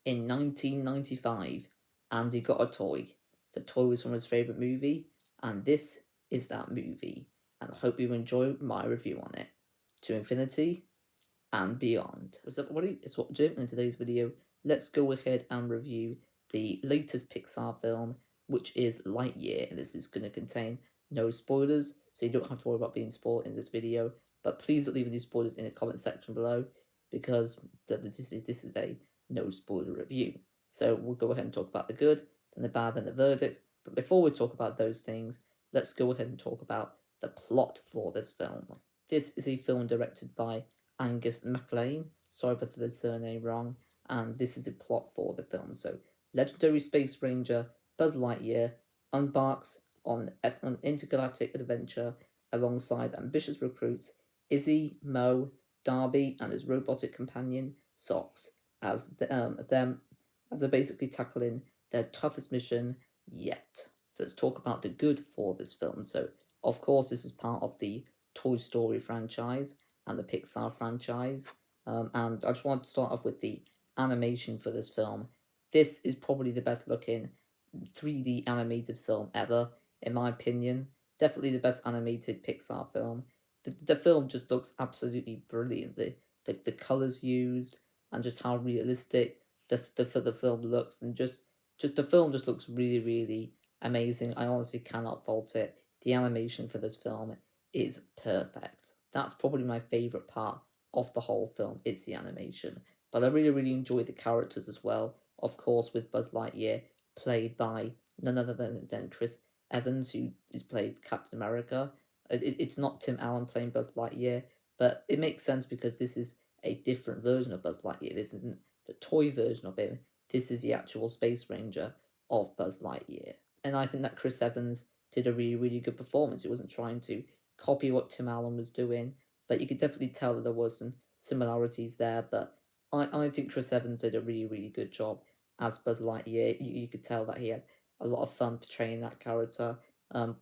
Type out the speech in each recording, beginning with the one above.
In 1995, Andy got a toy. The toy was from his favourite movie, and this is that movie. And I hope you enjoy my review on it. To infinity and beyond. What's up, everybody? It's what Jim. In today's video, let's go ahead and review the latest Pixar film, which is Lightyear. And this is going to contain no spoilers, so you don't have to worry about being spoiled in this video. But please don't leave any spoilers in the comment section below, because this is a no spoiler review. So we'll go ahead and talk about the good, then the bad, then the verdict. But before we talk about those things, let's go ahead and talk about the plot for this film. This is a film directed by Angus MacLean. Sorry if I said his surname wrong. And this is the plot for the film. So, legendary space ranger Buzz Lightyear embarks on an intergalactic adventure alongside ambitious recruits Izzy, Mo, Darby, and his robotic companion Socks, as they're basically tackling their toughest mission yet. So let's talk about the good for this film. So, of course, this is part of the Toy Story franchise and the Pixar franchise. And I just want to start off with the animation for this film. This is probably the best looking 3D animated film ever, in my opinion. Definitely the best animated Pixar film. The film just looks absolutely brilliant. The colors used and just how realistic the film looks, and just the film just looks really, really amazing. I honestly cannot fault it. The animation for this film is perfect. That's probably my favourite part of the whole film. It's the animation. But I really, really enjoy the characters as well. Of course, with Buzz Lightyear, played by none other than Chris Evans, who is played Captain America. It's not Tim Allen playing Buzz Lightyear, but it makes sense because this is a different version of Buzz Lightyear. This isn't the toy version of him. This is the actual Space Ranger of Buzz Lightyear. And I think that Chris Evans did a really, really good performance. He wasn't trying to copy what Tim Allen was doing, but you could definitely tell that there was some similarities there. But I think Chris Evans did a really, really good job as Buzz Lightyear. You could tell that he had a lot of fun portraying that character. There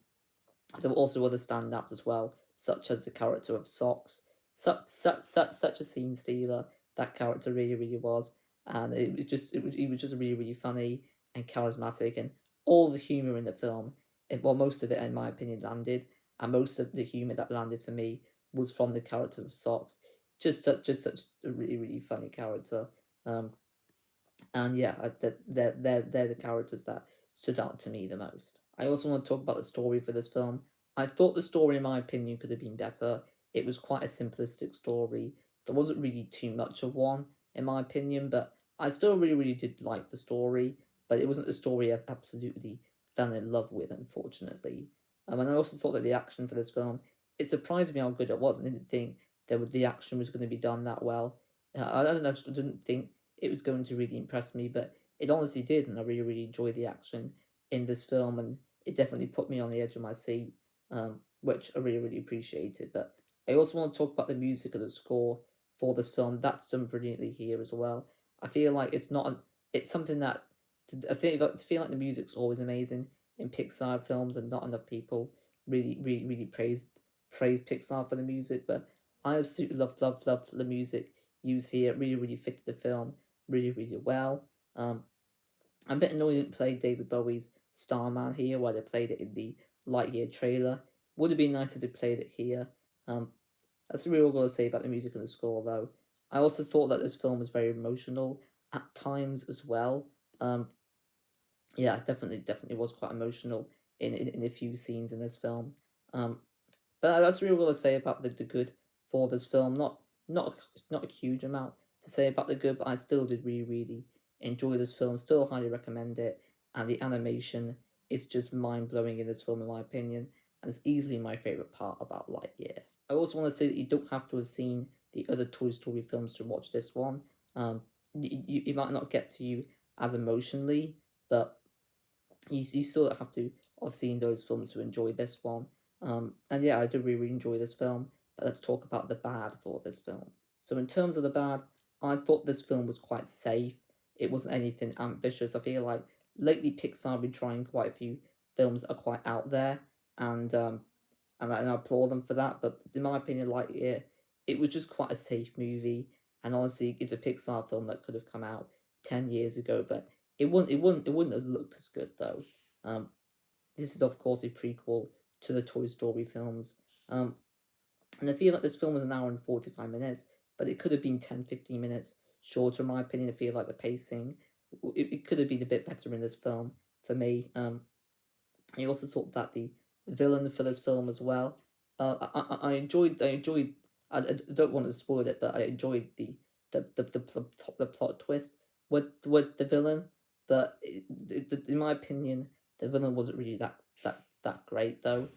were also other standouts as well, such as the character of Socks. Such a scene stealer that character really, really was, and he was just really, really funny and charismatic, and all the humor in the film, well, most of it, in my opinion, landed, and most of the humor that landed for me was from the character of Socks. Just such a really, really funny character. Um, and yeah, they're the characters that stood out to me the most. I also want to talk about the story for this film. I thought the story, in my opinion, could have been better. It was quite a simplistic story. There wasn't really too much of one, in my opinion, but I still really, really did like the story. But it wasn't the story I absolutely fell in love with, unfortunately. And I also thought that the action for this film, it surprised me how good it was. I didn't think the action was going to be done that well. I don't know, I just didn't think it was going to really impress me, but it honestly did, and I really, really enjoyed the action in this film, and it definitely put me on the edge of my seat, which I really, really appreciated. But I also want to talk about the music of the score for this film. That's done brilliantly here as well. I feel like it's not, it's something that I feel like the music's always amazing in Pixar films, and not enough people really, really, really praise Pixar for the music. But I absolutely love the music used here. It really, really fits the film really, really well. I'm a bit annoyed they didn't play David Bowie's Starman here, where they played it in the Lightyear trailer. Would have been nicer to play it here. Um, that's really all I'm going to say about the music and the score, though. I also thought that this film was very emotional at times as well. Um, yeah, definitely was quite emotional in a few scenes in this film. Um, but that's really all I say about the good for this film. Not not a huge amount to say about the good, but I still did really, really enjoy this film. Still highly recommend it, and the animation is just mind blowing in this film, in my opinion, and it's easily my favorite part about Lightyear. I also want to say that you don't have to have seen the other Toy Story films to watch this one. It might not get to you as emotionally, but you still have to have seen those films to enjoy this one. And yeah, I do really, really enjoy this film. But let's talk about the bad for this film. So in terms of the bad, I thought this film was quite safe. It wasn't anything ambitious. I feel like lately Pixar have been trying quite a few films that are quite out there, and I applaud them for that. But in my opinion, like it was just quite a safe movie. And honestly, it's a Pixar film that could have come out 10 years ago, but it wouldn't have looked as good though. Um, this is of course a prequel to the Toy Story films. Um, and I feel like this film was an hour and 45 minutes, but it could have been 10, 15 minutes shorter, in my opinion. I feel like the pacing, it could have been a bit better in this film for me. I also thought that the villain for this film as well. I enjoyed. I don't want to spoil it, but I enjoyed the plot twist with the villain. But in my opinion, the villain wasn't really that great though.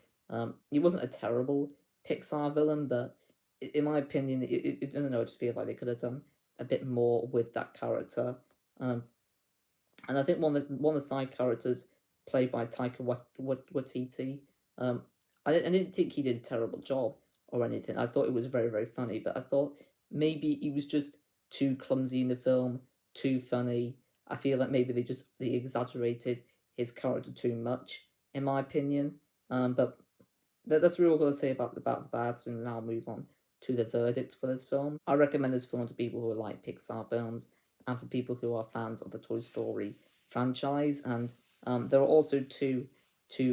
He wasn't a terrible Pixar villain, but in my opinion, I don't know. I just feel like they could have done a bit more with that character. Um, and I think one of the side characters played by Taika Waititi, um, I didn't think he did a terrible job or anything. I thought it was very very funny, but I thought maybe he was just too clumsy in the film, too funny. I feel like maybe they exaggerated his character too much, in my opinion. But that's really all I'm gonna say about the bads, and now I'll move on to the verdict for this film. I recommend this film to people who like Pixar films and for people who are fans of the Toy Story franchise. And there are also two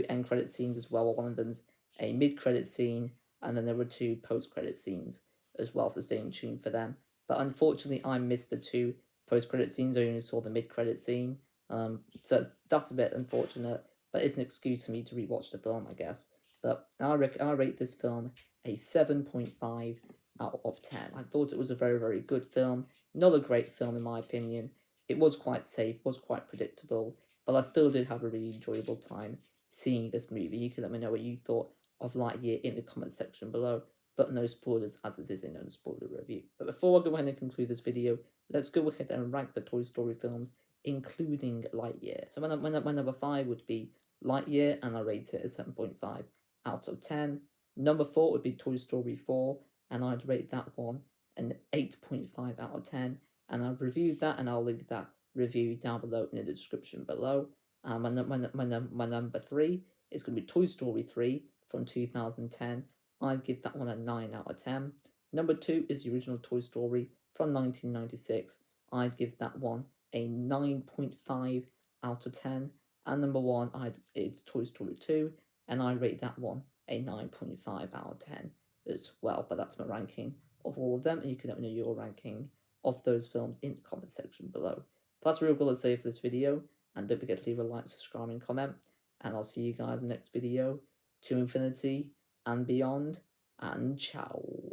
end credit scenes as well. One of them's a mid credit scene, and then there were two post credit scenes as well. So stay tuned for them. But unfortunately, I missed the two post credit scenes. I only saw the mid credit scene. So that's a bit unfortunate, but it's an excuse for me to rewatch the film, I guess. But I rate this film a 7.5 out of 10. I thought it was a very, very good film. Not a great film, in my opinion. It was quite safe, was quite predictable, but I still did have a really enjoyable time seeing this movie. You can let me know what you thought of Lightyear in the comment section below, but no spoilers, as this is a non-spoiler review. But before I go ahead and conclude this video, let's go ahead and rank the Toy Story films, including Lightyear. So my number 5 would be Lightyear, and I rate it as 7.5 out of 10. Number 4 would be Toy Story 4, and I'd rate that one an 8.5 out of 10. And I've reviewed that, and I'll link that review down below in the description below. My number 3 is going to be Toy Story 3 from 2010. I'd give that one a 9 out of 10. Number 2 is the original Toy Story from 1996. I'd give that one a 9.5 out of 10. And number 1, it's Toy Story 2, and I rate that one a 9.5 out of 10 as well. But that's my ranking of all of them, and you can let me know your ranking of those films in the comment section below. But that's really all I've got to say for this video, and don't forget to leave a like, subscribe, and comment, and I'll see you guys in the next video. To infinity and beyond, and ciao.